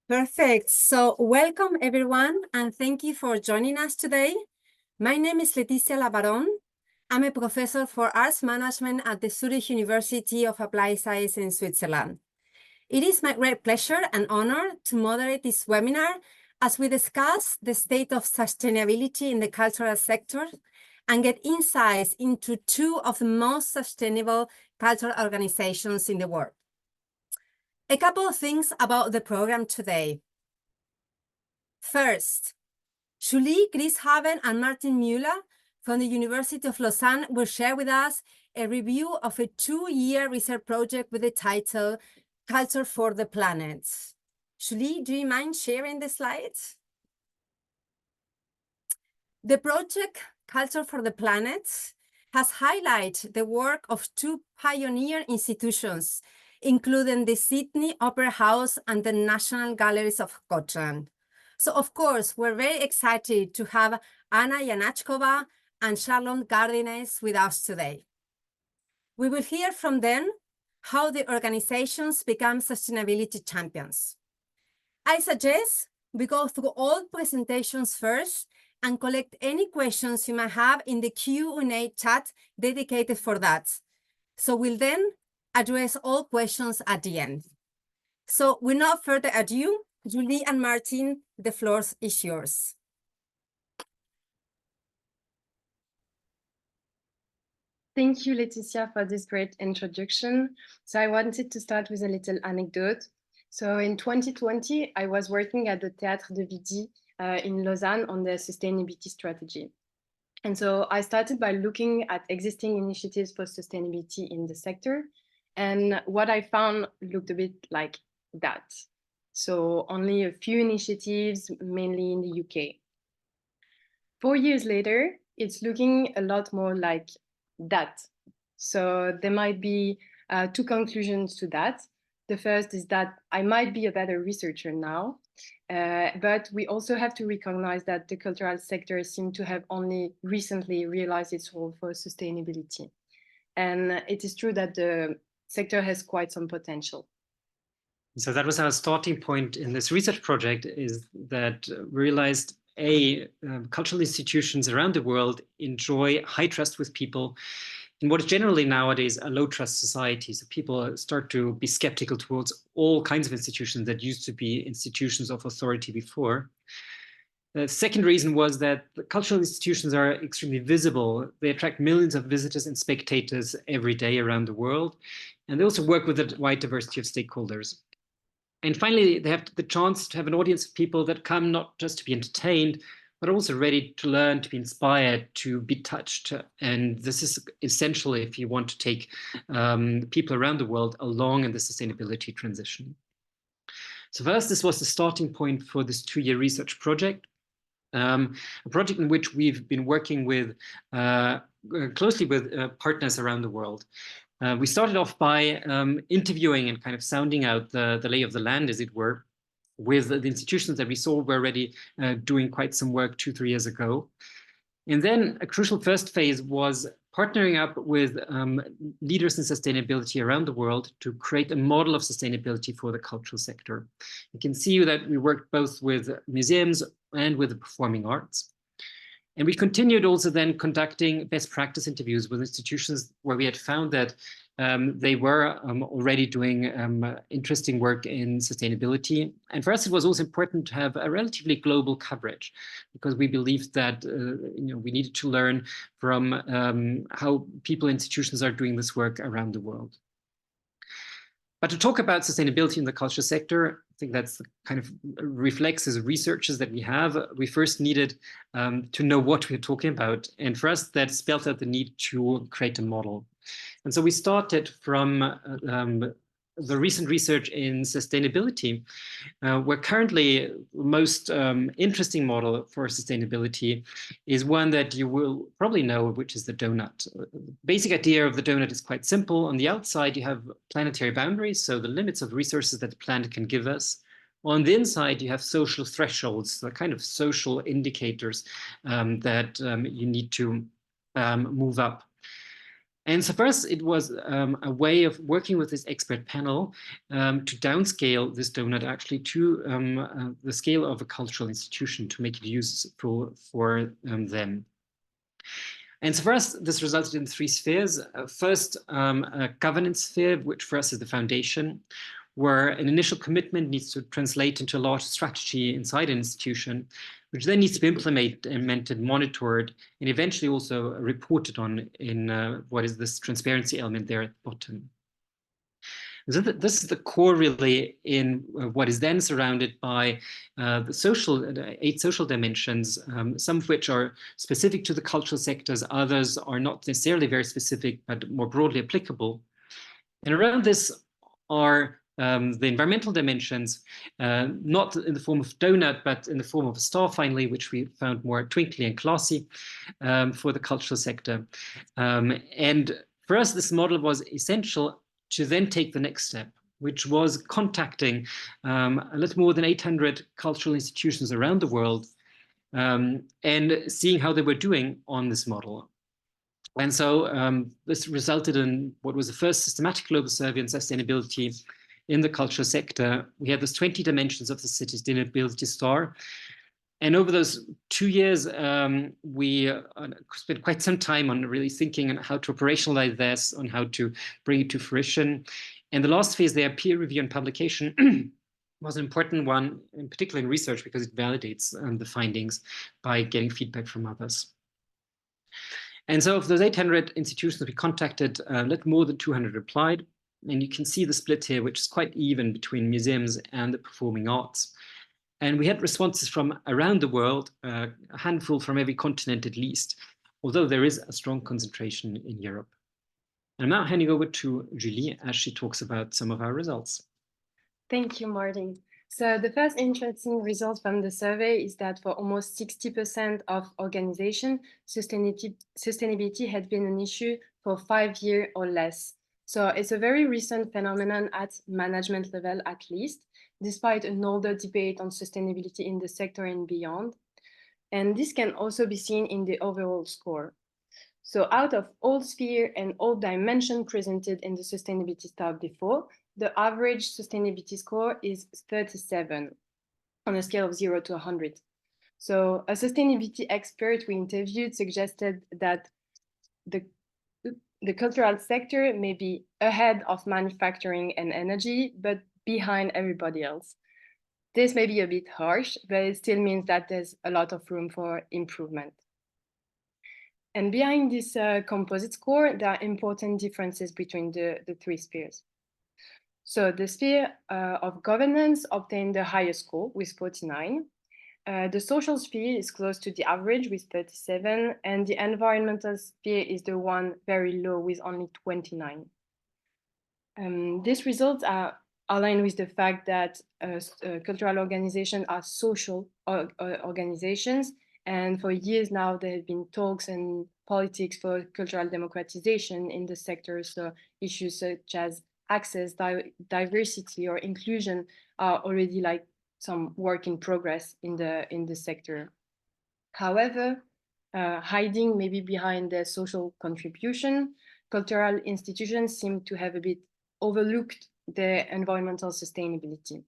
Perfect. So welcome everyone, and thank you for joining us today. My name is Leticia Labaron. I'm a professor for arts management at the Zurich University of Applied Science in Switzerland. It is my great pleasure and honor to moderate this webinar as we discuss the state of sustainability in the cultural sector and get insights into two of the most sustainable cultural organizations in the world. A couple of things about the program today. First, Julie Grieshaven and Martin Müller from the University of Lausanne will share with us a review of a 2-year research project with the title Culture for the Planet. Julie, do you mind sharing the slides? The project Culture for the Planet has highlighted the work of two pioneer institutions, including the Sydney Opera House and the National Galleries of Scotland. So, of course, we're very excited to have Anna Janachkova and Charlotte Gardines with us today. We will hear from them how the organizations become sustainability champions. I suggest we go through all presentations first and collect any questions you might have in the Q&A chat dedicated for that. So we'll then address all questions at the end. So without further ado, Julie and Martin, the floor is yours. Thank you, Leticia, for this great introduction. So I wanted to start with a little anecdote. So in 2020, I was working at the Théâtre de Vidy in Lausanne on their sustainability strategy. And so I started by looking at existing initiatives for sustainability in the sector. And what I found looked a bit like that. So only a few initiatives, mainly in the UK. 4 years later, it's looking a lot more like that. So there might be two conclusions to that. The first is that I might be a better researcher now, but we also have to recognize that the cultural sector seems to have only recently realized its role for sustainability. And it is true that the sector has quite some potential. So that was our starting point in this research project, is that we realized cultural institutions around the world enjoy high trust with people in what is generally nowadays a low trust society. So people start to be skeptical towards all kinds of institutions that used to be institutions of authority before. The second reason was that the cultural institutions are extremely visible. They attract millions of visitors and spectators every day around the world. And they also work with a wide diversity of stakeholders. And finally, they have the chance to have an audience of people that come not just to be entertained, but also ready to learn, to be inspired, to be touched. And this is essential if you want to take people around the world along in the sustainability transition. So first, this was the starting point for this 2-year research project, a project in which we've been working with closely with partners around the world. We started off by interviewing and kind of sounding out the lay of the land, as it were, with the institutions that we saw were already doing quite some work 2-3 years ago. And then a crucial first phase was partnering up with leaders in sustainability around the world to create a model of sustainability for the cultural sector. You can see that we worked both with museums and with the performing arts. And we continued also then conducting best practice interviews with institutions where we had found that they were already doing interesting work in sustainability. And for us, it was also important to have a relatively global coverage, because we believed that we needed to learn from how people, institutions are doing this work around the world. But to talk about sustainability in the culture sector, I think that's the kind of reflex as researchers that we have. We first needed to know what we're talking about. And for us, that spelled out the need to create a model. And so we started from the recent research in sustainability, where currently the most interesting model for sustainability is one that you will probably know, which is the donut. The basic idea of the donut is quite simple. On the outside, you have planetary boundaries, so the limits of resources that the planet can give us. On the inside, you have social thresholds, the kind of social indicators that you need to move up. And so for us, it was a way of working with this expert panel to downscale this donut actually to the scale of a cultural institution to make it useful for them. And so for us, this resulted in 3 spheres. First, a governance sphere, which for us is the foundation, where an initial commitment needs to translate into a large strategy inside an institution, which then needs to be implemented, monitored, and eventually also reported on in what is this transparency element there at the bottom. So this is the core really in what is then surrounded by the 8 social dimensions, some of which are specific to the cultural sectors, others are not necessarily very specific, but more broadly applicable. And around this are the environmental dimensions, not in the form of donut, but in the form of a star finally, which we found more twinkly and classy for the cultural sector. And for us, this model was essential to then take the next step, which was contacting a little more than 800 cultural institutions around the world and seeing how they were doing on this model. And so this resulted in what was the first systematic global survey on sustainability in the cultural sector. We had those 20 dimensions of the sustainability star. And over those 2 years, we spent quite some time on really thinking on how to operationalize this, on how to bring it to fruition. And the last phase there, peer review and publication, was an important one, in particular in research, because it validates the findings by getting feedback from others. And so of those 800 institutions we contacted, a little more than 200 replied. And you can see the split here, which is quite even between museums and the performing arts. And we had responses from around the world, a handful from every continent at least, although there is a strong concentration in Europe. And I'm now handing over to Julie as she talks about some of our results. Thank you, Martin. So the first interesting result from the survey is that for almost 60% of organizations, sustainability had been an issue for 5 years or less. So it's a very recent phenomenon at management level, at least, despite an older debate on sustainability in the sector and beyond. And this can also be seen in the overall score. So out of all sphere and all dimension presented in the sustainability star before, the average sustainability score is 37 on a scale of 0 to 100. So a sustainability expert we interviewed suggested that the cultural sector may be ahead of manufacturing and energy, but behind everybody else. This may be a bit harsh, but it still means that there's a lot of room for improvement. And behind this composite score, there are important differences between the 3 spheres. So the sphere of governance obtained the highest score with 49. The social sphere is close to the average with 37, and the environmental sphere is the one very low with only 29. These results are aligned with the fact that cultural organizations are social organizations, and for years now there have been talks and politics for cultural democratization in the sector, so issues such as access, diversity, or inclusion are already like some work in progress in the sector. However, hiding maybe behind the social contribution, cultural institutions seem to have a bit overlooked the environmental sustainability.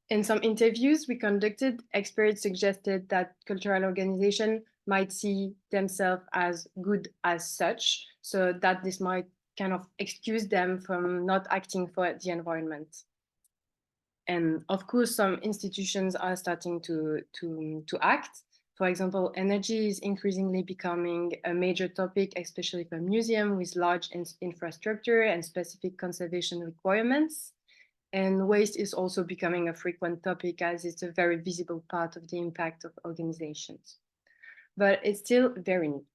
In some interviews we conducted, experts suggested that cultural organizations might see themselves as good as such, so that this might kind of excuse them from not acting for the environment. And of course, some institutions are starting to act. For example, energy is increasingly becoming a major topic, especially for museums with large infrastructure and specific conservation requirements. And waste is also becoming a frequent topic as it's a very visible part of the impact of organizations. But it's still very new.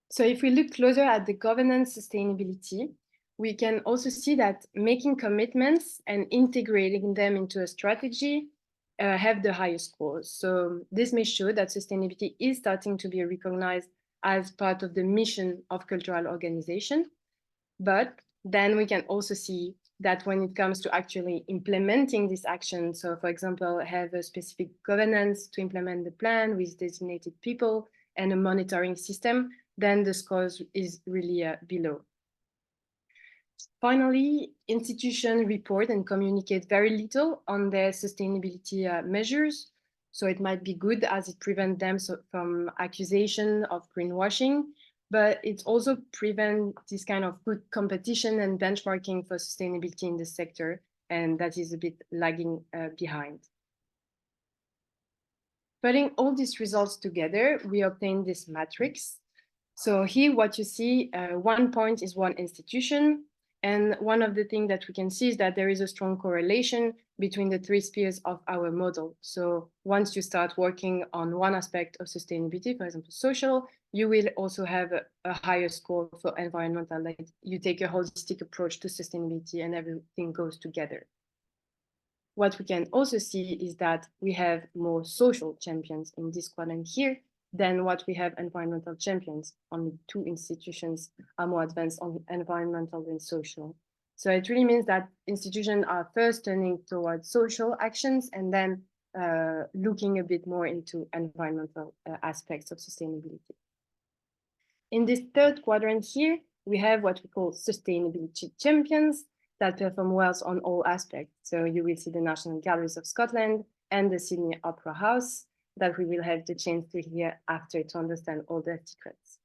So if we look closer at the governance sustainability, we can also see that making commitments and integrating them into a strategy have the highest scores. So this may show that sustainability is starting to be recognized as part of the mission of cultural organization. But then we can also see that when it comes to actually implementing this action, so for example, have a specific governance to implement the plan with designated people and a monitoring system, then the scores is really below. Finally, institutions report and communicate very little on their sustainability measures. So it might be good as it prevents them from accusation of greenwashing, but it also prevents this kind of good competition and benchmarking for sustainability in the sector, and that is a bit lagging behind. Putting all these results together, we obtain this matrix. So here what you see, 1 point is one institution, and one of the things that we can see is that there is a strong correlation between the 3 spheres of our model. So once you start working on one aspect of sustainability, for example, social, you will also have a higher score for environmental. Like you take a holistic approach to sustainability and everything goes together. What we can also see is that we have more social champions in this quadrant here than what we have environmental champions. Only 2 institutions are more advanced on environmental than social. So it really means that institutions are first turning towards social actions and then looking a bit more into environmental aspects of sustainability. In this 3rd quadrant here, we have what we call sustainability champions that perform well on all aspects. So you will see the National Galleries of Scotland and the Sydney Opera House that we will have the chance to hear after to understand all their secrets.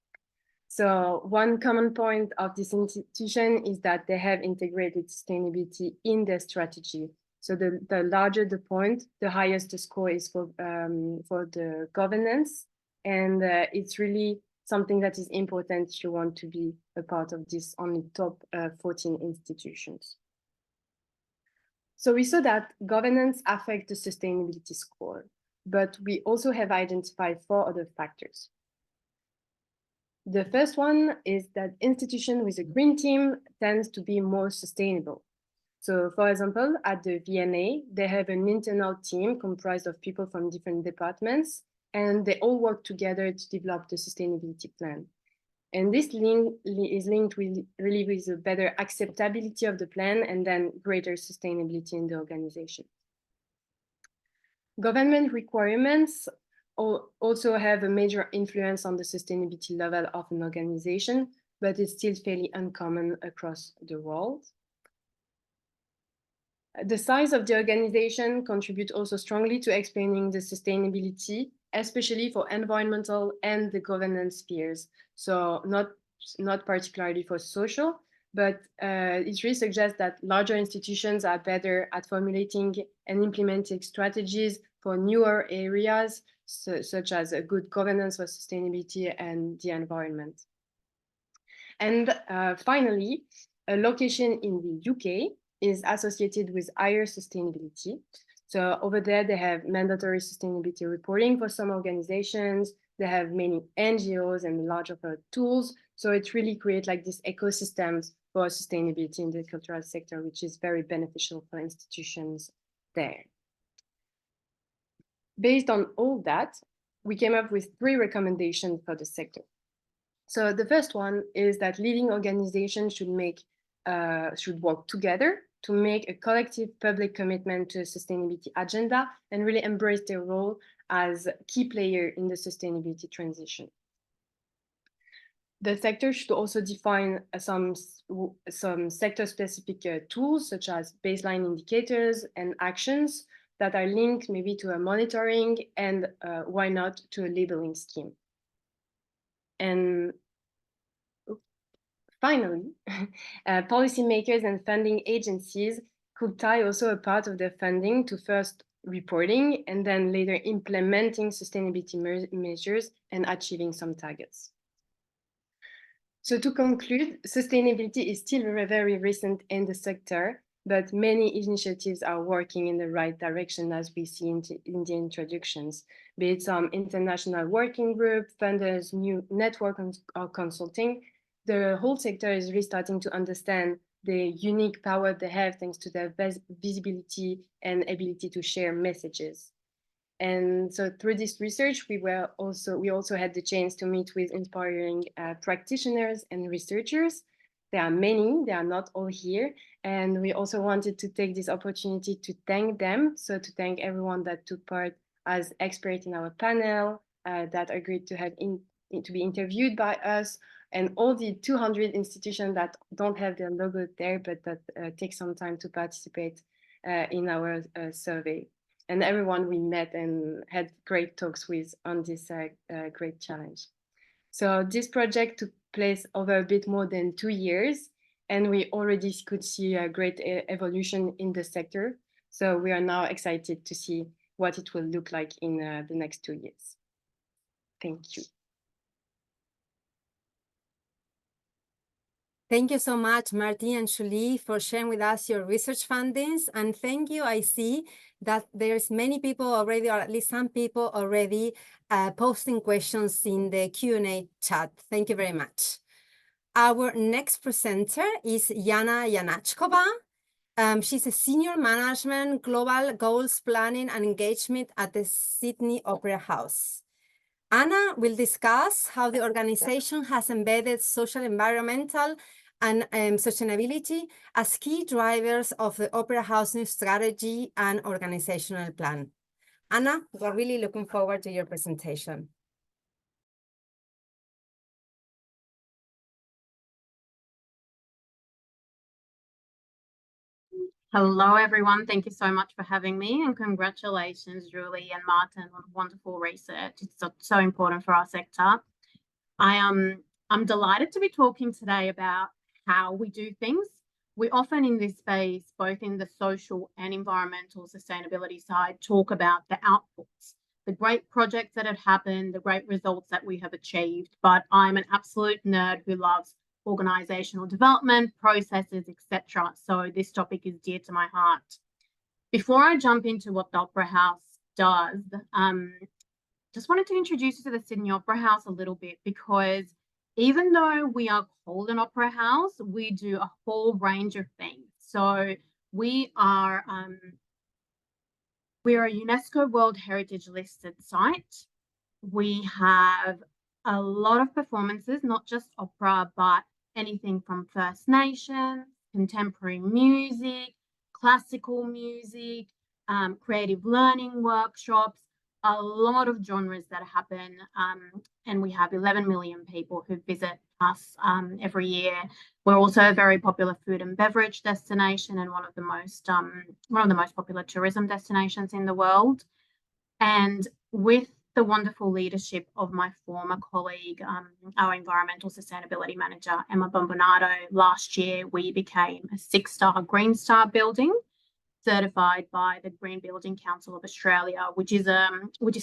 So one common point of this institution is that they have integrated sustainability in their strategy. So the larger the point, the higher the score is for the governance. And it's really something that is important if you want to be a part of this only top 14 institutions. So we saw that governance affects the sustainability score, but we also have identified 4 other factors. The first one is that institution with a green team tends to be more sustainable. So for example, at the VNA, they have an internal team comprised of people from different departments, and they all work together to develop the sustainability plan. And this link is linked with a better acceptability of the plan and then greater sustainability in the organization. Government requirements also have a major influence on the sustainability level of an organization, but it's still fairly uncommon across the world. The size of the organization contributes also strongly to explaining the sustainability, especially for environmental and the governance spheres. So not particularly for social, but it really suggests that larger institutions are better at formulating and implementing strategies for newer areas, such as a good governance for sustainability and the environment. And finally, a location in the UK is associated with higher sustainability. So over there, they have mandatory sustainability reporting for some organizations. They have many NGOs and larger tools. So it really creates like this ecosystems for sustainability in the cultural sector, which is very beneficial for institutions there. Based on all that, we came up with 3 recommendations for the sector. So the first one is that leading organizations should work together to make a collective public commitment to a sustainability agenda and really embrace their role as a key player in the sustainability transition. The sector should also define some sector-specific tools, such as baseline indicators and actions that are linked maybe to a monitoring and why not to a labeling scheme. And finally, policymakers and funding agencies could tie also a part of their funding to first reporting and then later implementing sustainability measures and achieving some targets. So to conclude, sustainability is still very recent in the sector, but many initiatives are working in the right direction, as we see in the introductions, be it some international working group, funders, new network or consulting. The whole sector is really starting to understand the unique power they have thanks to their visibility and ability to share messages. And so through this research, we also had the chance to meet with inspiring practitioners and researchers. There are many, they are not all here. And we also wanted to take this opportunity to thank them. So to thank everyone that took part as experts in our panel, that agreed to have to be interviewed by us, and all the 200 institutions that don't have their logo there, but that take some time to participate in our survey. And everyone we met and had great talks with on this great challenge. So this project took place over a bit more than 2 years, and we already could see a great evolution in the sector. So we are now excited to see what it will look like in the next 2 years. Thank you. Thank you so much, Martin and Julie, for sharing with us your research findings. And thank you. I see that there's many people already, or at least some people already posting questions in the Q&A chat. Thank you very much. Our next presenter is Jana Janachkova. She's a senior management, global goals planning and engagement at the Sydney Opera House. Anna will discuss how the organization has embedded social, environmental, and sustainability as key drivers of the Opera House new strategy and organizational plan. Anna, we're really looking forward to your presentation. Hello, everyone. Thank you so much for having me, and congratulations, Julie and Martin, on wonderful research. It's so important for our sector. I'm delighted to be talking today about how we do things. We often in this space, both in the social and environmental sustainability side, talk about the outputs, the great projects that have happened, the great results that we have achieved. But I'm an absolute nerd who loves organizational development, processes, etc. So this topic is dear to my heart. Before I jump into what the Opera House does, just wanted to introduce you to the Sydney Opera House a little bit, because even though we are called an opera house, we do a whole range of things. So we are a UNESCO World Heritage listed site. We have a lot of performances, not just opera, but anything from First Nations, contemporary music, classical music, creative learning workshops, a lot of genres that happen, and we have 11 million people who visit us every year. We're also a very popular food and beverage destination, and one of the most popular tourism destinations in the world. And with the wonderful leadership of my former colleague, our environmental sustainability manager, Emma Bombonato, last year we became a 6-star Green Star building, certified by the Green Building Council of Australia, which is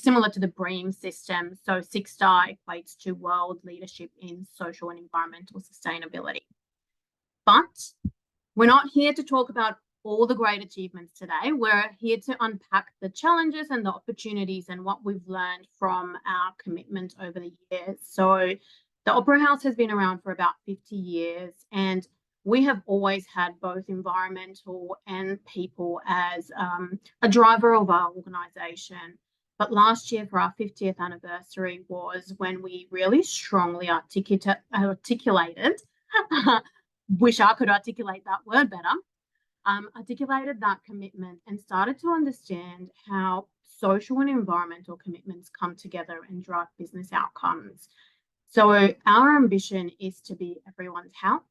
similar to the BREEAM system. So 6-star equates to world leadership in social and environmental sustainability. But we're not here to talk about all the great achievements today. We're here to unpack the challenges and the opportunities and what we've learned from our commitment over the years. So the Opera House has been around for about 50 years, and we have always had both environmental and people as a driver of our organisation. But last year, for our 50th anniversary, was when we really strongly articulated, wish I could articulate that word better, articulated that commitment and started to understand how social and environmental commitments come together and drive business outcomes. So our ambition is to be everyone's house.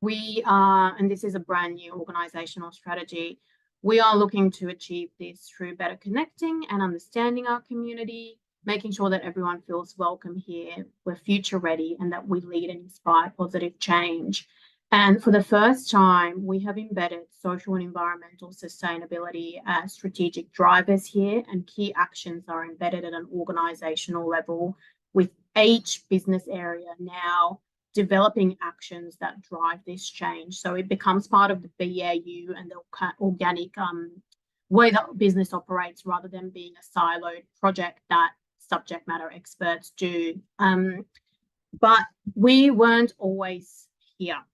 We are, and this is a brand new organisational strategy, we are looking to achieve this through better connecting and understanding our community, making sure that everyone feels welcome here, we're future ready, and that we lead and inspire positive change. And for the first time, we have embedded social and environmental sustainability as strategic drivers here, and key actions are embedded at an organisational level, with each business area now developing actions that drive this change. So it becomes part of the BAU and the organic way that business operates, rather than being a siloed project that subject matter experts do. But we weren't always here.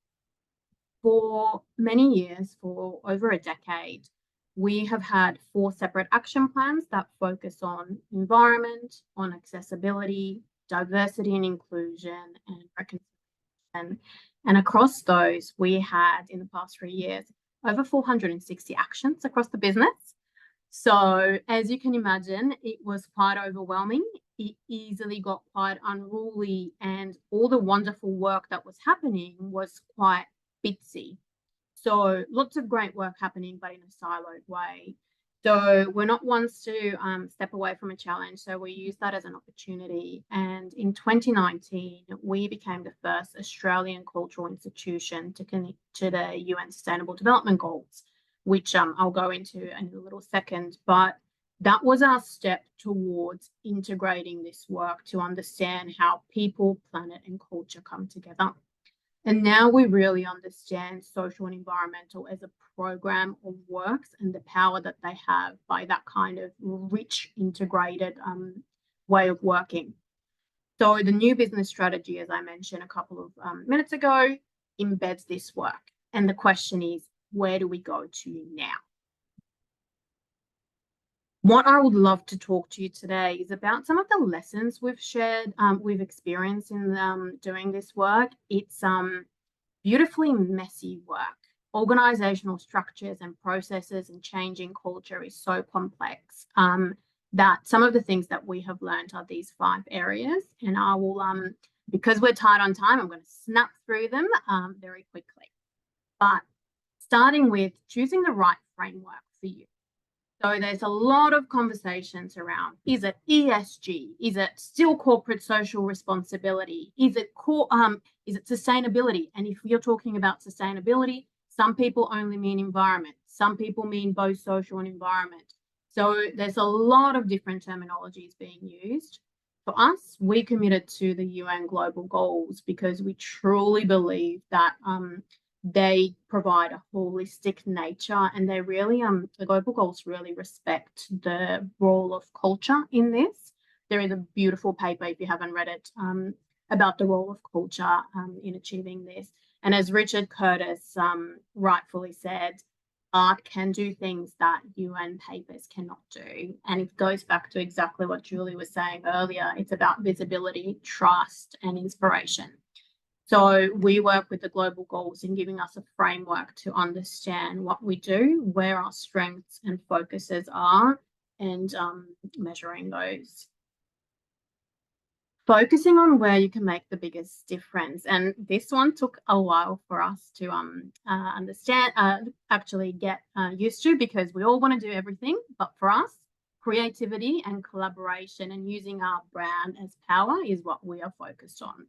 For many years, for over a decade, we have had 4 separate action plans that focus on environment, on accessibility, diversity and inclusion, and reconciliation. And across those, we had, in the past 3 years, over 460 actions across the business. So as you can imagine, it was quite overwhelming. it easily got quite unruly, and all the wonderful work that was happening was quite bitsy. So lots of great work happening, but in a siloed way. So we're not ones to step away from a challenge. So we use that as an opportunity. And in 2019, we became the first Australian cultural institution to connect to the UN Sustainable Development Goals, which I'll go into in a little second. But that was our step towards integrating this work to understand how people, planet, and culture come together. And now we really understand social and environmental as a program of works and the power that they have by that kind of rich, integrated way of working. So the new business strategy, as I mentioned a couple of minutes ago, embeds this work. And the question is, where do we go to now? What I would love to talk to you today is about some of the lessons we've shared, we've experienced in doing this work. It's beautifully messy work. Organizational structures and processes and changing culture is so complex that some of the things that we have learned are these 5 areas. And I will, because we're tight on time, I'm going to snap through them very quickly. But starting with choosing the right framework for you. So there's a lot of conversations around, is it ESG? Is it still corporate social responsibility? Is it sustainability? And if you're talking about sustainability, some people only mean environment. Some people mean both social and environment. So there's a lot of different terminologies being used. For us, we committed to the UN Global Goals because we truly believe that they provide a holistic nature, and they really, the global goals really respect the role of culture in this. There is a beautiful paper, if you haven't read it, about the role of culture in achieving this. And as Richard Curtis rightfully said, art can do things that UN papers cannot do. And it goes back to exactly what Julie was saying earlier. It's about visibility, trust, and inspiration. So we work with the global goals in giving us a framework to understand what we do, where our strengths and focuses are, and measuring those. Focusing on where you can make the biggest difference. And this one took a while for us to actually get used to, because we all want to do everything. But for us, creativity and collaboration and using our brand as power is what we are focused on.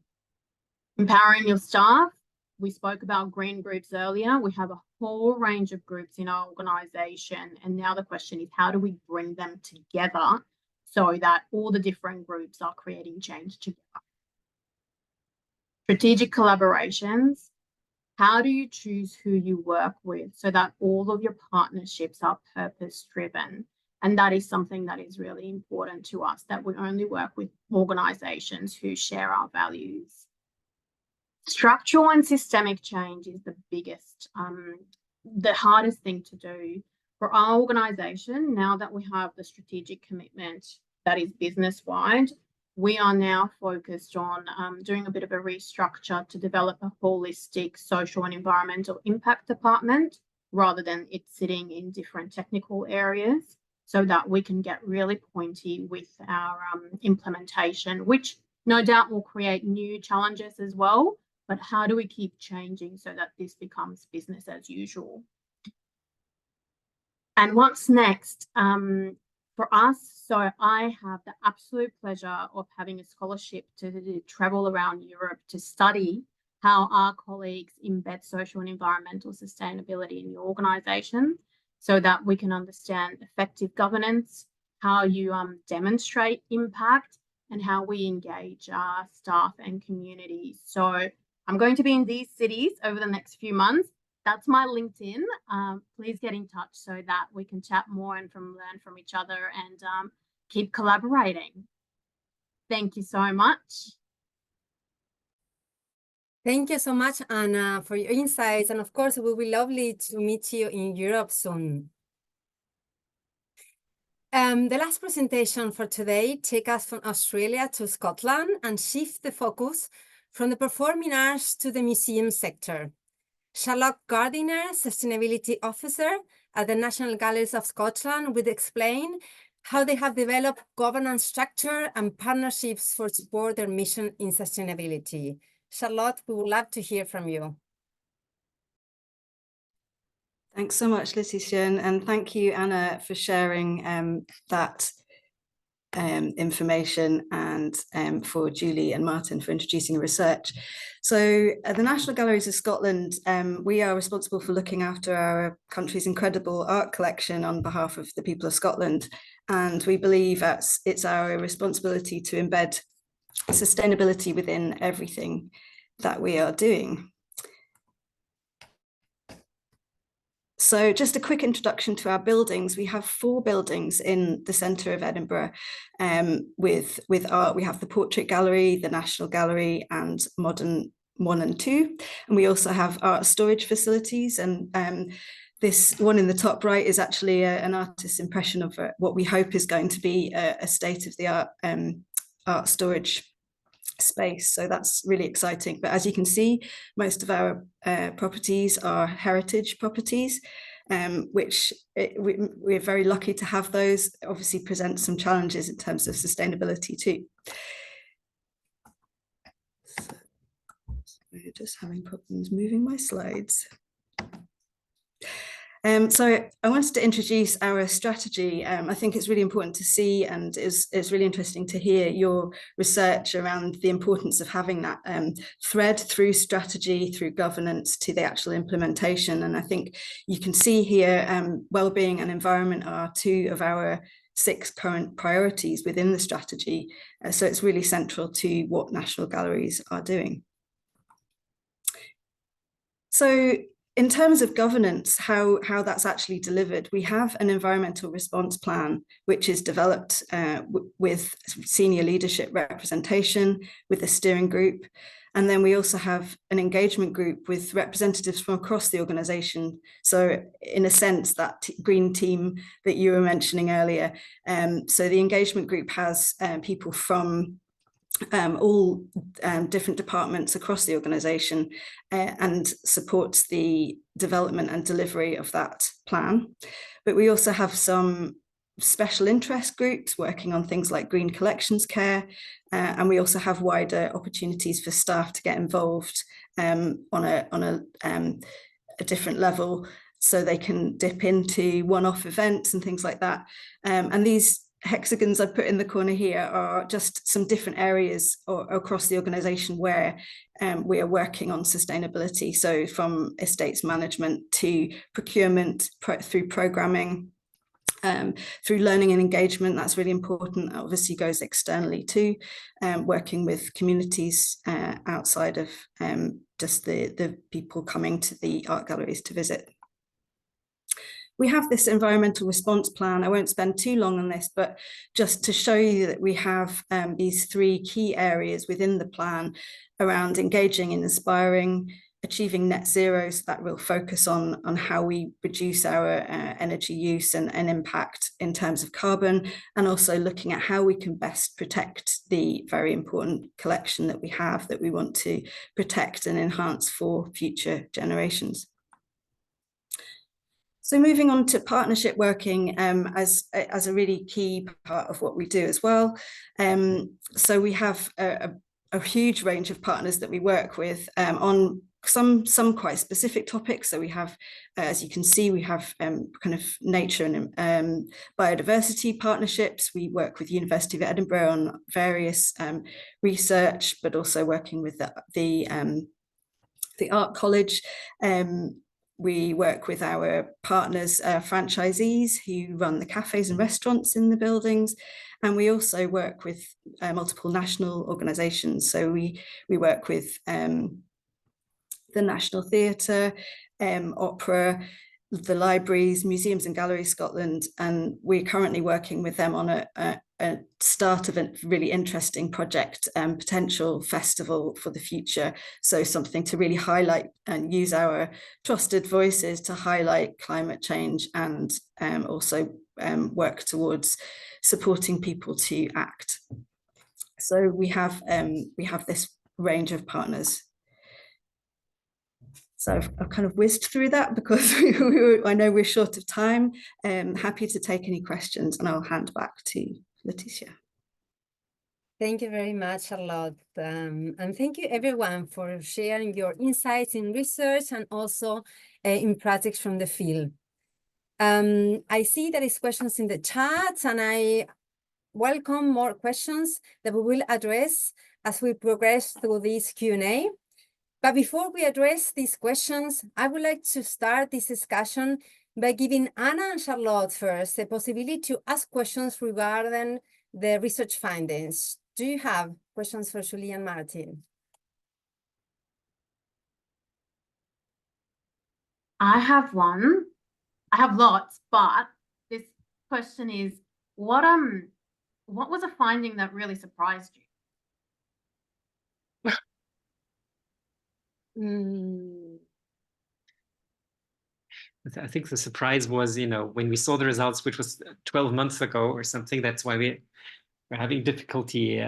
Empowering your staff. We spoke about green groups earlier. We have a whole range of groups in our organisation. And now the question is, how do we bring them together so that all the different groups are creating change together? Strategic collaborations. How do you choose who you work with so that all of your partnerships are purpose-driven? And that is something that is really important to us, that we only work with organisations who share our values. Structural and systemic change is the biggest, the hardest thing to do. For our organisation, now that we have the strategic commitment that is business-wide, we are now focused on doing a bit of a restructure to develop a holistic social and environmental impact department, rather than it sitting in different technical areas, so that we can get really pointy with our implementation, which no doubt will create new challenges as well. But how do we keep changing so that this becomes business as usual? And what's next? For us, so I have the absolute pleasure of having a scholarship to travel around Europe to study how our colleagues embed social and environmental sustainability in your organisation, so that we can understand effective governance, how you demonstrate impact, and how we engage our staff and communities. So I'm going to be in these cities over the next few months. That's my LinkedIn. Please get in touch so that we can chat more and learn from each other and keep collaborating. Thank you so much. Thank you so much, Anna, for your insights. And of course, it will be lovely to meet you in Europe soon. The last presentation for today takes us from Australia to Scotland and shift the focus from the performing arts to the museum sector. Charlotte Gardiner, Sustainability Officer at the National Galleries of Scotland, will explain how they have developed governance structure and partnerships for support their mission in sustainability. Charlotte, we would love to hear from you. Thanks so much, Leticia, and thank you, Anna, for sharing that information, and for Julie and Martin for introducing the research. So at the National Galleries of Scotland, we are responsible for looking after our country's incredible art collection on behalf of the people of Scotland. And we believe it's our responsibility to embed sustainability within everything that we are doing. So just a quick introduction to our buildings. We have 4 buildings in the centre of Edinburgh with art. We have the Portrait Gallery, the National Gallery, and Modern 1 and 2. And we also have art storage facilities. And this one in the top right is actually an artist's impression of what we hope is going to be a state-of-the-art art storage space. So that's really exciting. But as you can see, most of our properties are heritage properties, which we're very lucky to have those. Obviously present some challenges in terms of sustainability too. So, we're just having problems moving my slides. So I wanted to introduce our strategy. I think it's really important to see, and it's really interesting to hear your research around the importance of having that thread through strategy, through governance, to the actual implementation. And I think you can see here well-being and environment are 2 of our 6 current priorities within the strategy. So it's really central to what National Galleries are doing. So in terms of governance, how that's actually delivered, we have an environmental response plan, which is developed with senior leadership representation, with a steering group. And then we also have an engagement group with representatives from across the organisation. So in a sense, that green team that you were mentioning earlier. So the engagement group has people from all different departments across the organisation and supports the development and delivery of that plan. But we also have some special interest groups working on things like green collections care, and we also have wider opportunities for staff to get involved on a different level, so they can dip into one-off events and things like that. And these hexagons I put in the corner here are just some different areas across the organisation where we are working on sustainability. So from estates management to procurement, through programming, through learning and engagement. That's really important. That obviously goes externally too, working with communities outside of just the people coming to the art galleries to visit. We have this environmental response plan. I won't spend too long on this, but just to show you that we have these 3 key areas within the plan around engaging and inspiring, achieving net zero, so that real focus on how we reduce our energy use and impact in terms of carbon, and also looking at how we can best protect the very important collection that we have, that we want to protect and enhance for future generations. So moving on to partnership working as a really key part of what we do as well. So we have a huge range of partners that we work with on some quite specific topics. So we have, as you can see, we have kind of nature and biodiversity partnerships. We work with University of Edinburgh on various research, but also working with the Art College. We work with our partners, franchisees who run the cafes and restaurants in the buildings. And we also work with multiple national organisations. So we work with the National Theatre, Opera, the libraries, Museums and Galleries Scotland, and we're currently working with them on a start of a really interesting project, potential festival for the future. So something to really highlight and use our trusted voices to highlight climate change, and also work towards supporting people to act. So we have this range of partners. So I've kind of whizzed through that because I know we're short of time. Happy to take any questions, and I'll hand back to Laetitia. Thank you very much, Charlotte. And thank you everyone for sharing your insights in research and also in projects from the field. I see there is questions in the chat, and I welcome more questions that we will address as we progress through this Q&A. But before we address these questions, I would like to start this discussion by giving Anna and Charlotte first the possibility to ask questions regarding the research findings. Do you have questions for Julie and Martin? I have one. I have lots, but this question is, what was a finding that really surprised you? I think the surprise was, when we saw the results, which was 12 months ago or something. That's why we're having difficulty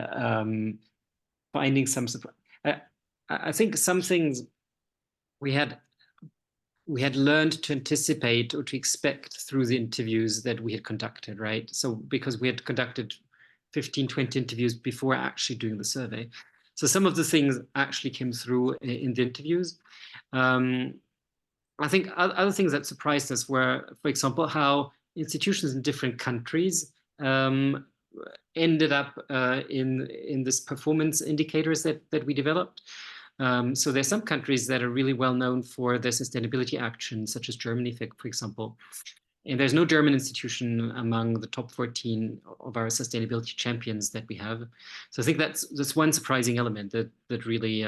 finding some surprise. I think some things we had learned to anticipate or to expect through the interviews that we had conducted, right? So because we had conducted 15, 20 interviews before actually doing the survey. So some of the things actually came through in the interviews. I think other things that surprised us were, for example, how institutions in different countries ended up in this performance indicators that we developed. So there's some countries that are really well known for their sustainability actions, such as Germany, for example. And there's no German institution among the top 14 of our sustainability champions that we have. So I think that's one surprising element that really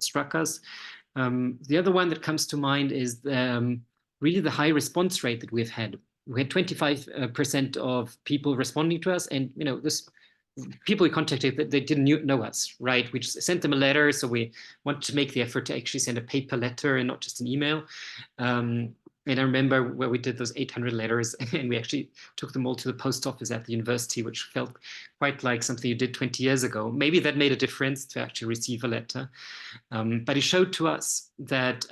struck us. The other one that comes to mind is really the high response rate that we've had. We had 25% of people responding to us, and this people we contacted, they didn't know us, right? We just sent them a letter, so we wanted to make the effort to actually send a paper letter and not just an email. And I remember where we did those 800 letters, and we actually took them all to the post office at the university, which felt quite like something you did 20 years ago. Maybe that made a difference to actually receive a letter. But it showed to us that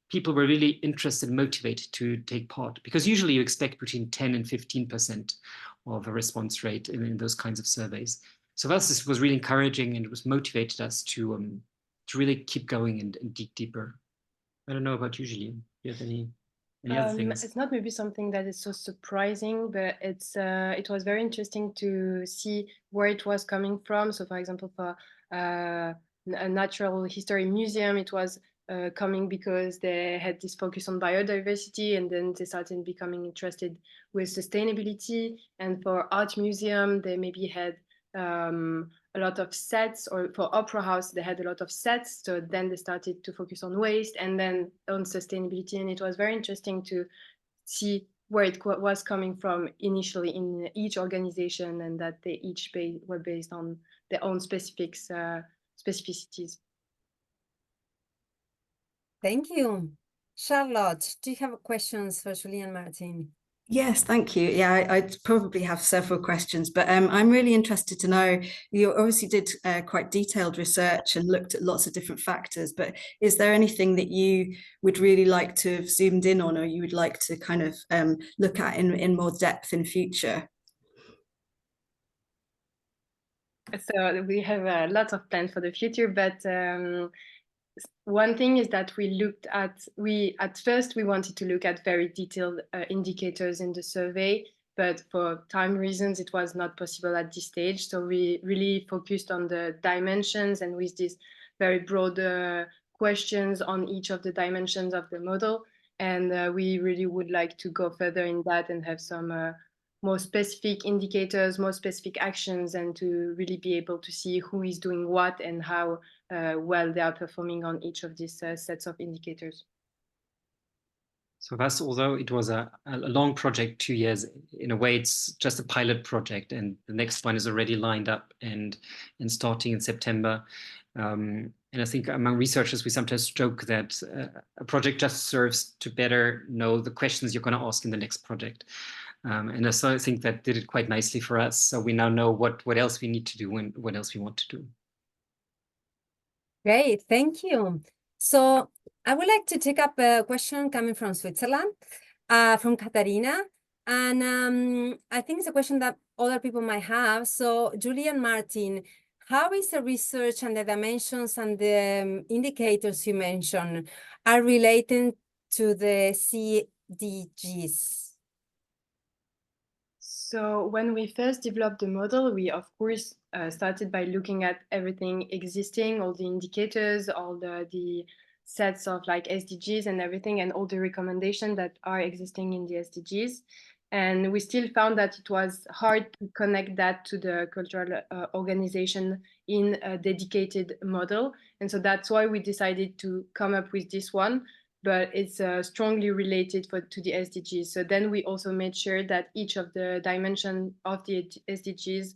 people were really interested and motivated to take part, because usually you expect between 10 and 15% of a response rate in those kinds of surveys. So for us, this was really encouraging, and it was motivated us to really keep going and dig deeper. I don't know about you, Julie. Do you have any other things? It's not maybe something that is so surprising, but it was very interesting to see where it was coming from. So for example, for a natural history museum, it was coming because they had this focus on biodiversity, and then they started becoming interested with sustainability. And for art museum, they maybe had a lot of sets, or for opera house, they had a lot of sets. So then they started to focus on waste and then on sustainability. And it was very interesting to see where it was coming from initially in each organization, and that they each were based on their own specificities. Thank you. Charlotte, do you have questions for Julie and Martin? Yes, thank you. Yeah, I probably have several questions, but I'm really interested to know, you obviously did quite detailed research and looked at lots of different factors, but is there anything that you would really like to have zoomed in on, or you would like to kind of look at in more depth in future? So we have a lot of plans for the future, but one thing is that at first we wanted to look at very detailed indicators in the survey, but for time reasons it was not possible at this stage. So we really focused on the dimensions, and with these very broad questions on each of the dimensions of the model. And we really would like to go further in that and have some more specific indicators, more specific actions, and to really be able to see who is doing what and how well they are performing on each of these sets of indicators. So thus, although it was a long project, 2 years, in a way it's just a pilot project, and the next one is already lined up and starting in September. And I think among researchers, we sometimes joke that a project just serves to better know the questions you're going to ask in the next project. And so I think that did it quite nicely for us. So we now know what else we need to do and what else we want to do. Great, thank you. So I would like to take up a question coming from Switzerland, from Katharina. And I think it's a question that other people might have. So Julie and Martin, how is the research and the dimensions and the indicators you mentioned are related to the CDGs? So when we first developed the model, we of course started by looking at everything existing, all the indicators, all the sets of like SDGs and everything, and all the recommendations that are existing in the SDGs. And we still found that it was hard to connect that to the cultural organization in a dedicated model. And so that's why we decided to come up with this one, but it's strongly related to the SDGs. So then we also made sure that each of the dimensions of the SDGs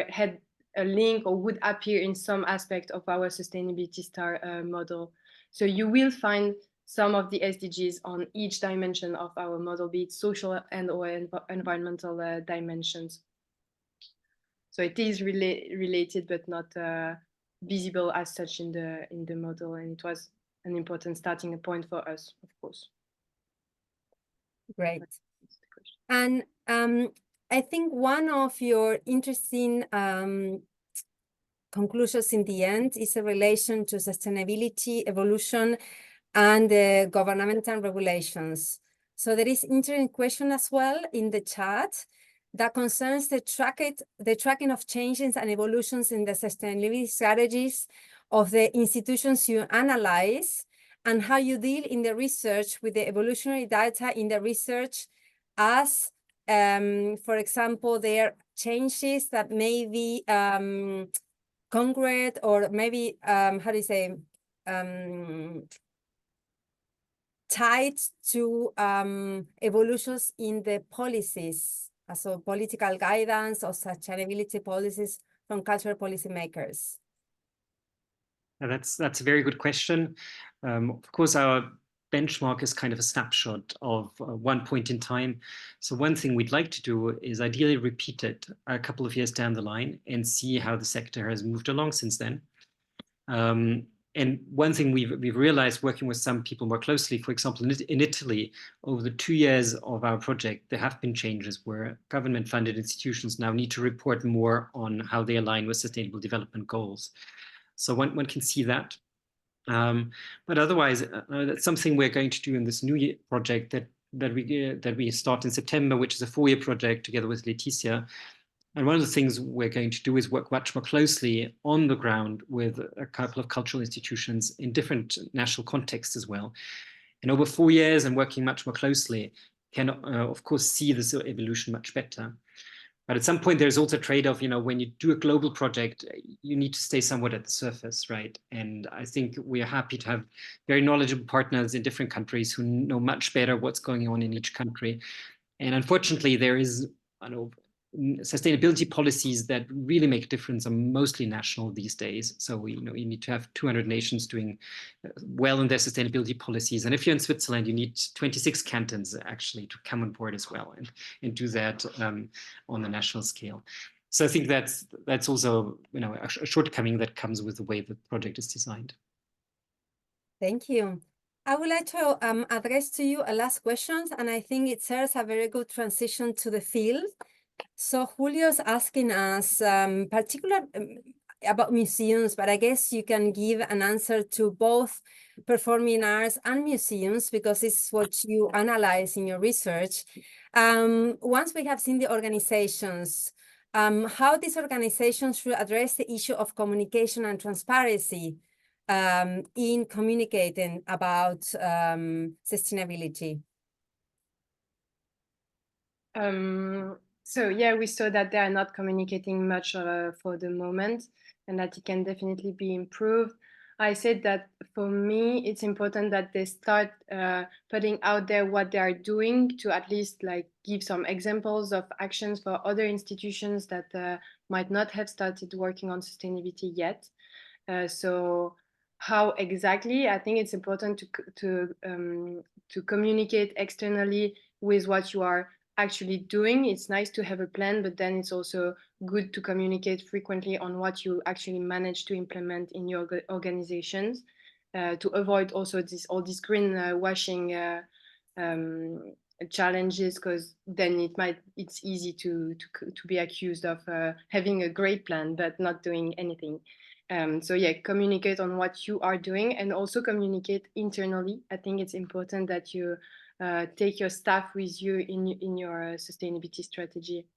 had a link or would appear in some aspect of our sustainability star model. So you will find some of the SDGs on each dimension of our model, be it social and or environmental dimensions. So it is related, but not visible as such in the model, and it was an important starting point for us, of course. Great. And I think one of your interesting conclusions in the end is a relation to sustainability, evolution, and governmental regulations. So there is interesting question as well in the chat that concerns the tracking of changes and evolutions in the sustainability strategies of the institutions you analyze, and how you deal in the research with the evolutionary data in the research as, for example, there are changes that may be concrete or maybe, how do you say, tied to evolutions in the policies, so political guidance or sustainability policies from cultural policymakers? That's a very good question. Of course, our benchmark is kind of a snapshot of one point in time. So one thing we'd like to do is ideally repeat it a couple of years down the line and see how the sector has moved along since then. And one thing we've realized working with some people more closely, for example, in Italy, over the 2 years of our project, there have been changes where government-funded institutions now need to report more on how they align with sustainable development goals. So one can see that. But otherwise, that's something we're going to do in this new project that we start in September, which is a 4-year project together with Laetitia. And one of the things we're going to do is work much more closely on the ground with a couple of cultural institutions in different national contexts as well. And over 4 years and working much more closely can, of course, see this evolution much better. But at some point, there's also a trade-off, when you do a global project, you need to stay somewhat at the surface, right? And I think we are happy to have very knowledgeable partners in different countries who know much better what's going on in each country. And unfortunately, there is, sustainability policies that really make a difference are mostly national these days. So you need to have 200 nations doing well in their sustainability policies, and if you're in Switzerland, you need 26 cantons actually to come on board as well and do that on the national scale. So I think that's also a shortcoming that comes with the way the project is designed. Thank you. I would like to address to you a last question, and I think it serves a very good transition to the field. So Julio's asking us particular about museums, but I guess you can give an answer to both performing arts and museums because it's what you analyze in your research. Once we have seen the organizations, how these organizations should address the issue of communication and transparency in communicating about sustainability. So yeah, we saw that they are not communicating much for the moment, and that it can definitely be improved. I said that for me, it's important that they start putting out there what they are doing to at least give some examples of actions for other institutions that might not have started working on sustainability yet. So how exactly? I think it's important to communicate externally with what you are actually doing. It's nice to have a plan, but then it's also good to communicate frequently on what you actually manage to implement in your organizations. to avoid also all these green washing challenges, because then it's easy to be accused of having a great plan but not doing anything. So yeah, communicate on what you are doing, and also communicate internally. I think it's important that you take your staff with you in your sustainability strategy.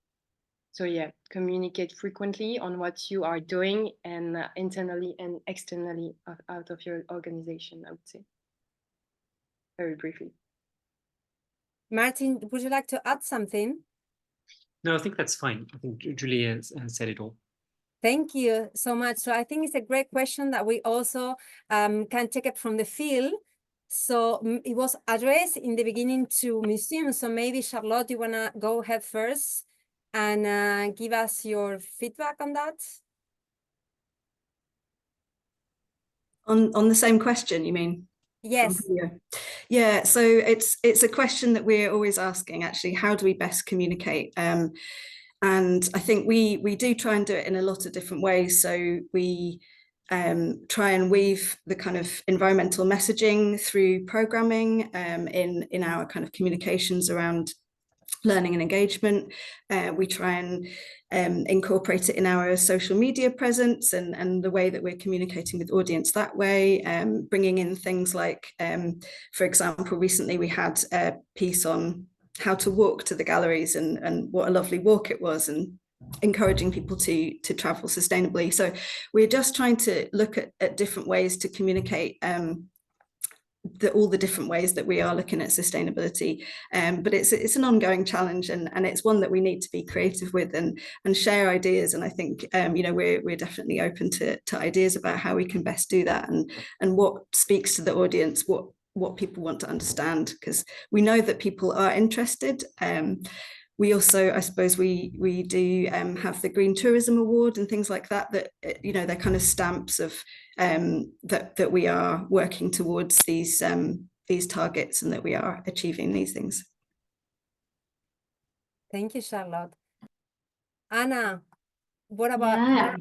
So yeah, communicate frequently on what you are doing, and internally and externally out of your organization, I would say. Very briefly. Martin, would you like to add something? No, I think that's fine. I think Julie has said it all. Thank you so much. So I think it's a great question that we also can take it from the field. So it was addressed in the beginning to museums. So maybe Charlotte, you want to go ahead first and give us your feedback on that? On the same question, you mean? Yes. Yeah, so it's a question that we're always asking, actually. How do we best communicate? And I think we do try and do it in a lot of different ways. So we try and weave the kind of environmental messaging through programming in our kind of communications around learning and engagement. We try and incorporate it in our social media presence and the way that we're communicating with audience that way, bringing in things like, for example, recently we had a piece on how to walk to the galleries and what a lovely walk it was, and encouraging people to travel sustainably. So we're just trying to look at different ways to communicate all the different ways that we are looking at sustainability, but it's an ongoing challenge, and it's one that we need to be creative with and share ideas. And I think we're definitely open to ideas about how we can best do that, and what speaks to the audience, what people want to understand, because we know that people are interested. We also, I suppose, we do have the Green Tourism Award and things like that, they're kind of stamps of that we are working towards these targets, and that we are achieving these things. Thank you, Charlotte. Anna, what about? Yeah,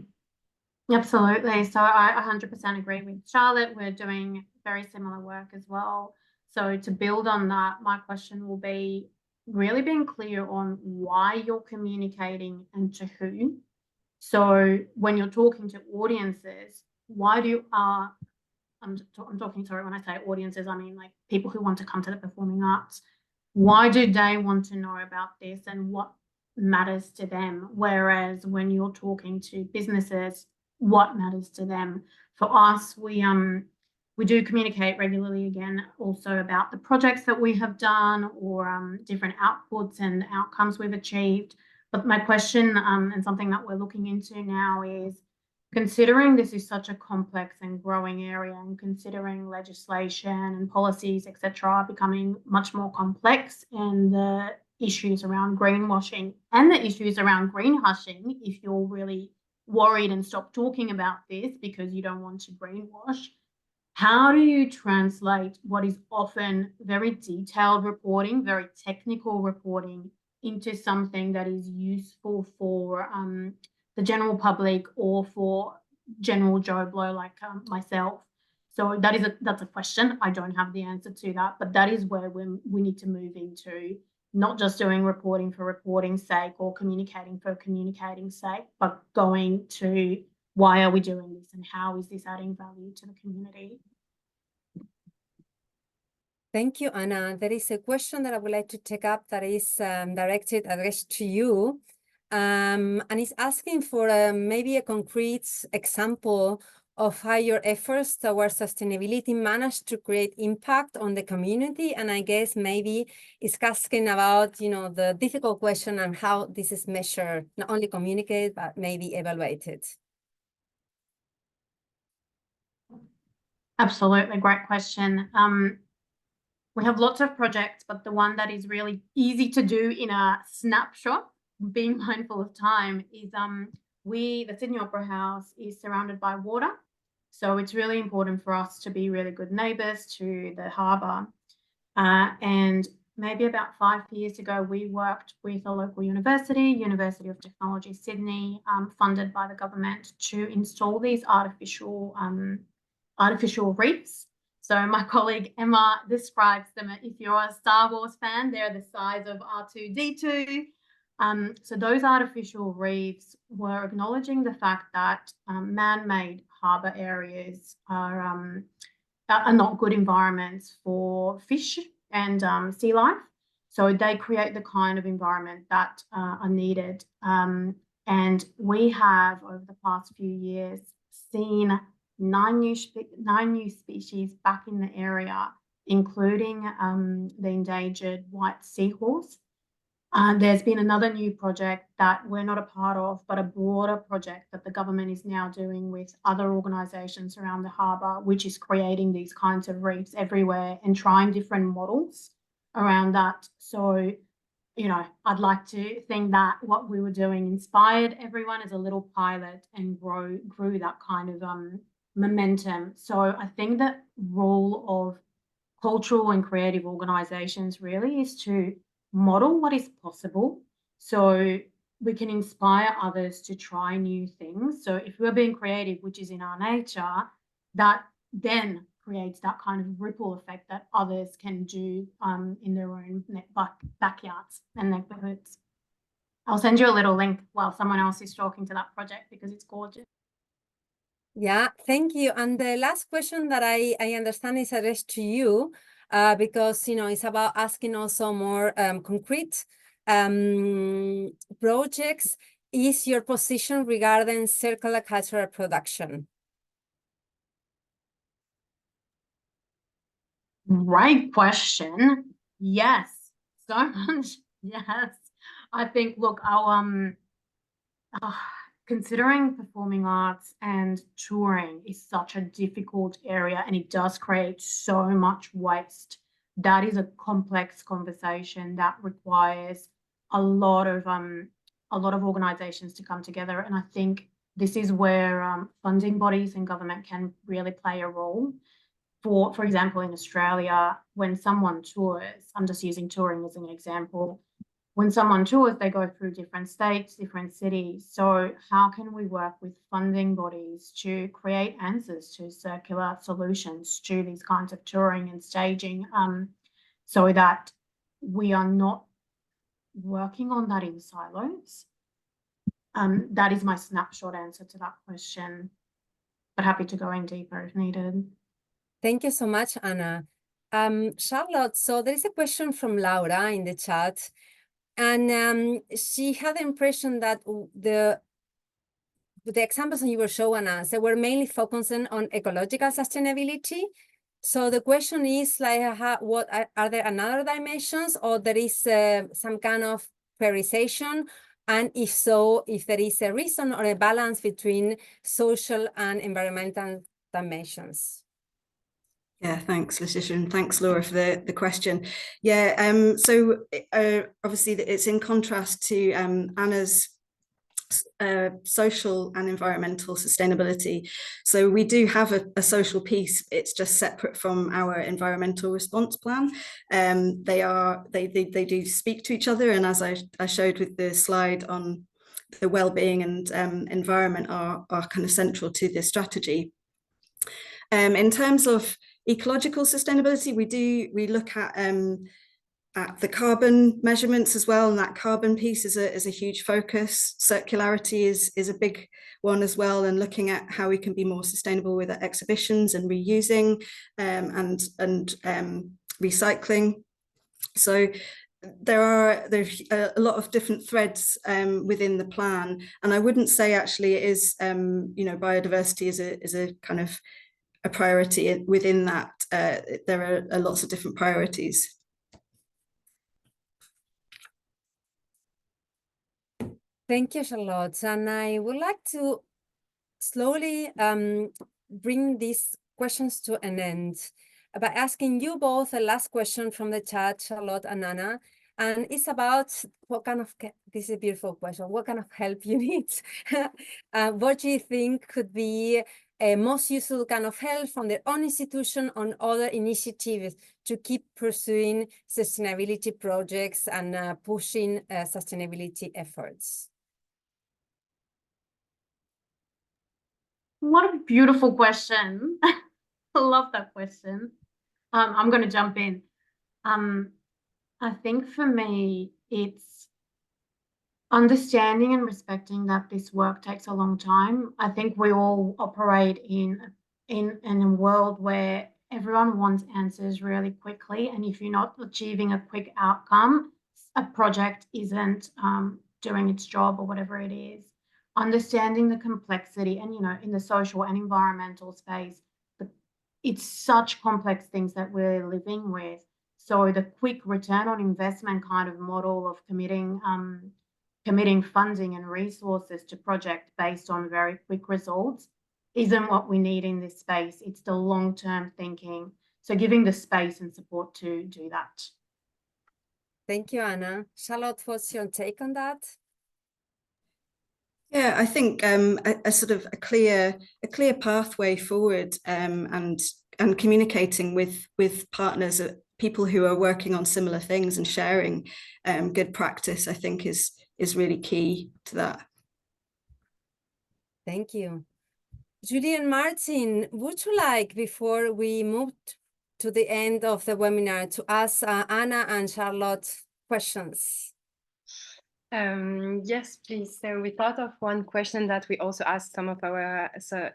absolutely. So I 100% agree with Charlotte. We're doing very similar work as well. So to build on that, my question will be really being clear on why you're communicating and to who. So when you're talking to audiences, why do you I'm talking, sorry, when I say audiences, I mean like people who want to come to the performing arts. Why do they want to know about this, and what matters to them? Whereas when you're talking to businesses, what matters to them? For us, we do communicate regularly, again, also about the projects that we have done, or different outputs and outcomes we've achieved. But my question, and something that we're looking into now, is considering this is such a complex and growing area, and considering legislation and policies, etc., are becoming much more complex, and the issues around greenwashing and the issues around greenhushing, if you're really worried and stop talking about this because you don't want to greenwash, how do you translate what is often very detailed reporting, very technical reporting, into something that is useful for the general public, or for general Joe Blow like myself? So that's a question. I don't have the answer to that, but that is where we need to move into, not just doing reporting for reporting's sake or communicating for communicating's sake, but going to why are we doing this, and how is this adding value to the community? Thank you, Anna. There is a question that I would like to take up that is addressed to you. And it's asking for maybe a concrete example of how your efforts towards sustainability managed to create impact on the community. And I guess maybe it's asking about, the difficult question on how this is measured, not only communicated, but maybe evaluated. Absolutely, great question. We have lots of projects, but the one that is really easy to do in a snapshot, being mindful of time, is the Sydney Opera House is surrounded by water. So it's really important for us to be really good neighbours to the harbour. And maybe about 5 years ago, we worked with a local university, University of Technology Sydney, funded by the government, to install these artificial artificial reefs. So my colleague Emma describes them. If you're a Star Wars fan, they're the size of R2-D2. So those artificial reefs were acknowledging the fact that man-made harbour areas are not good environments for fish and sea life. So they create the kind of environment that are needed. And we have, over the past few years, seen 9 new species back in the area, including the endangered white seahorse. There's been another new project that we're not a part of, but a broader project that the government is now doing with other organisations around the harbour, which is creating these kinds of reefs everywhere and trying different models around that. So, you know, I'd like to think that what we were doing inspired everyone as a little pilot and grew that kind of momentum. So I think that role of cultural and creative organisations really is to model what is possible so we can inspire others to try new things. So if we're being creative, which is in our nature, that then creates that kind of ripple effect that others can do in their own backyards and neighbourhoods. I'll send you a little link while someone else is talking to that project because it's gorgeous. Yeah, thank you. And the last question that I understand is addressed to you, because, you know, it's about asking also more concrete projects. Is your position regarding circular cultural production? Great question. Yes, so much. Yes, I think, look, our considering performing arts and touring is such a difficult area, and it does create so much waste. That is a complex conversation that requires a lot of organisations to come together, and I think this is where funding bodies and government can really play a role. For example, in Australia, when someone tours, I'm just using touring as an example, when someone tours, they go through different states, different cities. So how can we work with funding bodies to create answers to circular solutions to these kinds of touring and staging, so that we are not working on that in silos? That is my snapshot answer to that question, but happy to go in deeper if needed. Thank you so much, Anna. Charlotte, so there is a question from Laura in the chat. And she had the impression that the examples that you were showing us, they were mainly focusing on ecological sustainability. So the question is, like, what are there another dimensions, or there is some kind of prioritization? And if so, if there is a reason or a balance between social and environmental dimensions? Yeah, thanks, Letitia, and thanks, Laura, for the question. Yeah, so obviously it's in contrast to Anna's social and environmental sustainability. So we do have a social piece. It's just separate from our environmental response plan. They do speak to each other, and as I showed with the slide on the well-being and environment are kind of central to this strategy. In terms of ecological sustainability, we look at the carbon measurements as well, and that carbon piece is a huge focus. Circularity is a big one as well, and looking at how we can be more sustainable with exhibitions and reusing and recycling. So there's a lot of different threads within the plan, and I wouldn't say actually it is biodiversity is a kind of a priority within that. There are lots of different priorities. Thank you, Charlotte. And I would like to slowly bring these questions to an end by asking you both a last question from the chat, Charlotte and Anna. And it's about this is a beautiful question, what kind of help you need? What do you think could be a most useful kind of help from their own institution on other initiatives to keep pursuing sustainability projects and pushing sustainability efforts? What a beautiful question. I love that question. I'm going to jump in. I think for me, it's understanding and respecting that this work takes a long time. I think we all operate in a world where everyone wants answers really quickly, and if you're not achieving a quick outcome, a project isn't doing its job or whatever it is. Understanding the complexity, and in the social and environmental space, it's such complex things that we're living with. So the quick return on investment kind of model of committing funding and resources to project based on very quick results isn't what we need in this space. It's the long-term thinking. So giving the space and support to do that. Thank you, Anna. Charlotte, what's your take on that? Yeah, I think a sort of a clear pathway forward, and communicating with partners, people who are working on similar things and sharing good practice, I think is really key to that. Thank you. Julie and Martin, would you like, before we move to the end of the webinar, to ask Anna and Charlotte questions? Yes, please. So we thought of one question that we also asked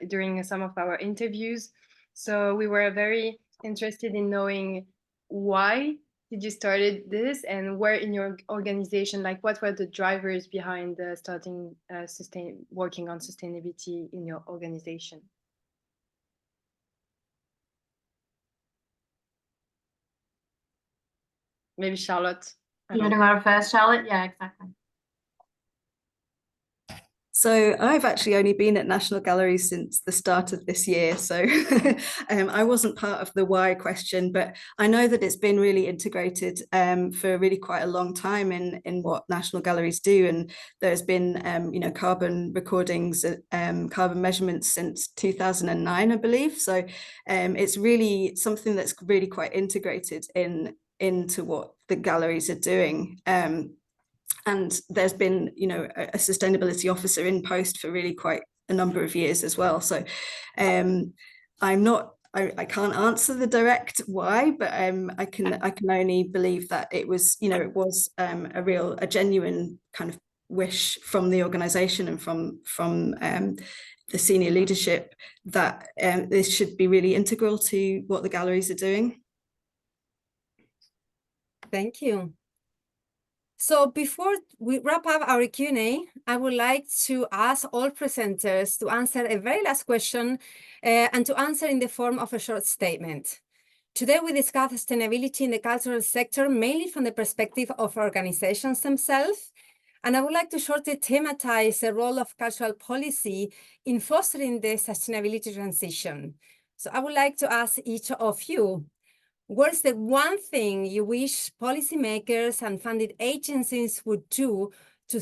during some of our interviews. So we were very interested in knowing, why did you started this, and where in your organization, like what were the drivers behind starting working on sustainability in your organization? Maybe Charlotte. You want to go first, Charlotte? Yeah, exactly. So I've actually only been at National Gallery since the start of this year. So I wasn't part of the why question, but I know that it's been really integrated for really quite a long time in what National Galleries do. And there's been, carbon recordings, carbon measurements since 2009, I believe. So it's really something that's really quite integrated into what the galleries are doing. And there's been, a sustainability officer in post for really quite a number of years as well. So I can't answer the direct why, but I can only believe that it was, it was a genuine kind of wish from the organization and from the senior leadership that this should be really integral to what the galleries are doing. Thank you. So before we wrap up our Q&A, I would like to ask all presenters to answer a very last question and to answer in the form of a short statement. Today, we discuss sustainability in the cultural sector, mainly from the perspective of organizations themselves. And I would like to shortly thematize the role of cultural policy in fostering the sustainability transition. So I would like to ask each of you, what's the one thing you wish policymakers and funded agencies would do to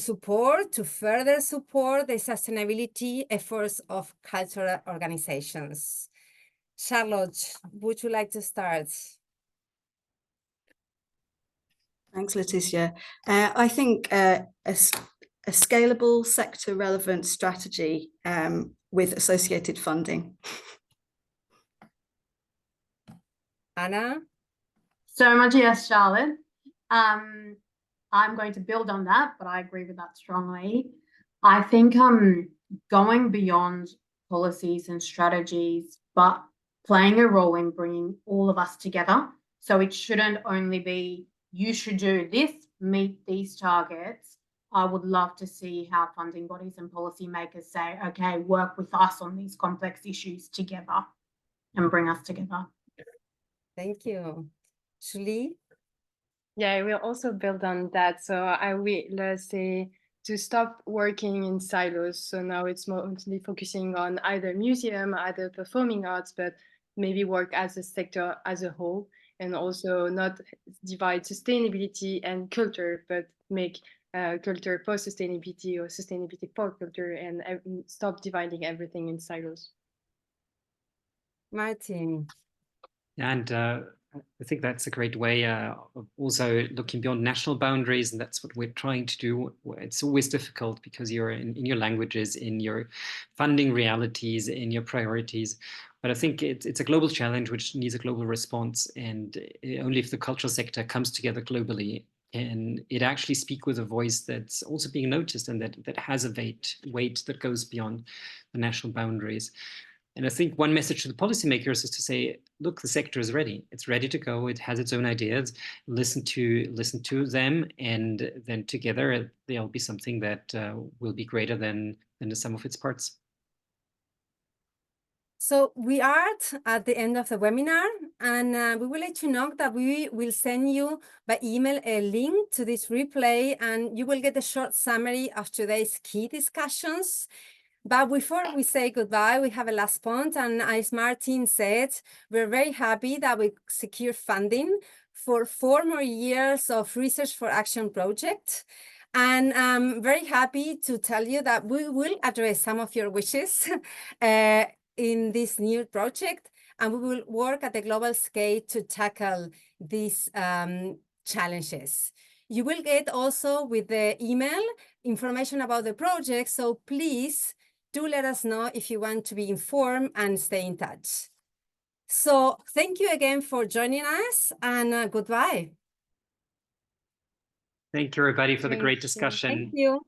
further support the sustainability efforts of cultural organizations? Charlotte, would you like to start? Thanks, Leticia. I think a scalable sector relevant strategy with associated funding. Anna? So much yes, Charlotte. I'm going to build on that, but I agree with that strongly. I think going beyond policies and strategies, but playing a role in bringing all of us together. So it shouldn't only be, you should do this, meet these targets. I would love to see how funding bodies and policymakers say, okay, work with us on these complex issues together and bring us together. Thank you. Julie? Yeah, I will also build on that. So I will say to stop working in silos. So now it's mostly focusing on either museum, either performing arts, but maybe work as a sector as a whole, and also not divide sustainability and culture, but make culture for sustainability or sustainability for culture, and stop dividing everything in silos. Martin? And I think that's a great way of also looking beyond national boundaries, and that's what we're trying to do. It's always difficult because you're in your languages, in your funding realities, in your priorities. But I think it's a global challenge which needs a global response, and only if the cultural sector comes together globally can it actually speak with a voice that's also being noticed and that has a weight that goes beyond the national boundaries. And I think one message to the policymakers is to say, look, the sector is ready. It's ready to go. It has its own ideas. Listen to them, and then together there'll be something that will be greater than the sum of its parts. So we are at the end of the webinar, and we will let you know that we will send you by email a link to this replay, and you will get a short summary of today's key discussions. But before we say goodbye, we have a last point, and as Martin said, we're very happy that we secure funding for 4 more years of Research for Action project. And I'm very happy to tell you that we will address some of your wishes in this new project, and we will work at the global scale to tackle these challenges. You will get also with the email information about the project, so please do let us know if you want to be informed and stay in touch. So thank you again for joining us, and goodbye. Thank you, everybody, for the Thank great you. discussion. Thank you.